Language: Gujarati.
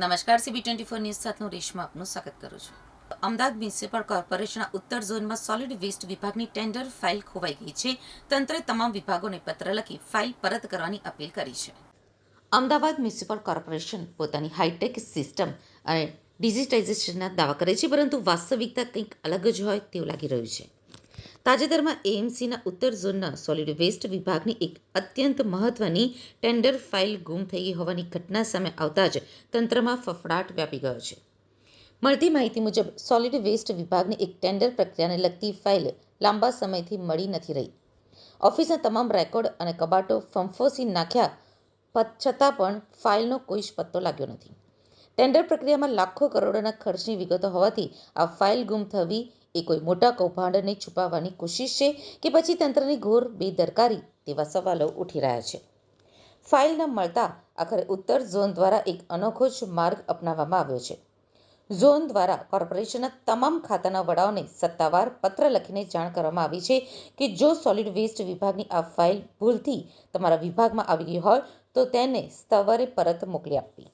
નમસ્કાર. CB24 ન્યૂઝ સાથે હું રેશમા આપનું સ્વાગત કરું છું. અમદાવાદ મ્યુનિસિપલ કોર્પોરેશનના ઉત્તર ઝોનમાં સોલિડ વેસ્ટ વિભાગની ટેન્ડર ફાઇલ ખોવાઈ ગઈ છે. તંત્રે તમામ વિભાગોને પત્ર લખી ફાઇલ પરત કરવાની અપીલ કરી છે. અમદાવાદ મ્યુનિસિપલ કોર્પોરેશન પોતાની હાઈટેક સિસ્ટમ અને ડિજિટાઇઝેશનના દાવા કરે છે, પરંતુ વાસ્તવિકતા કંઈક અલગ જ હોય તેવું લાગી રહ્યું છે. તાજેતરમાં એએમસીના ઉત્તર ઝોનના સોલિડ વેસ્ટ વિભાગની એક અત્યંત મહત્વની ટેન્ડર ફાઇલ ગુમ થઈ હોવાની ઘટના સામે આવતા જ તંત્રમાં ફફડાટ વ્યાપી ગયો છે. મળતી માહિતી મુજબ સોલિડ વેસ્ટ વિભાગની એક ટેન્ડર પ્રક્રિયાને લગતી ફાઇલ લાંબા સમયથી મળી નથી રહી. ઓફિસના તમામ રેકોર્ડ અને કબાટો ફંફોસી નાખ્યા છતાં પણ ફાઇલનો કોઈ જ પત્તો લાગ્યો નથી. ટેન્ડર પ્રક્રિયામાં લાખો કરોડોના ખર્ચની વિગતો હોવાથી આ ફાઇલ ગુમ થવી એ કોઈ મોટા કૌભાંડને છુપાવવાની કોશિશ છે કે પછી તંત્રની ઘોર બેદરકારી તેવા સવાલો ઉઠી રહ્યા છે. ફાઇલ ન મળતા આખરે ઉત્તર ઝોન દ્વારા એક અનોખો જ માર્ગ અપનાવવામાં આવ્યો છે. ઝોન દ્વારા કોર્પોરેશનના તમામ ખાતાના વડાઓને સત્તાવાર પત્ર લખીને જાણ કરવામાં આવી છે કે જો સોલિડ વેસ્ટ વિભાગની આ ફાઇલ ભૂલથી તમારા વિભાગમાં આવી ગઈ હોય તો તેને સત્વરે પરત મોકલી આપવી.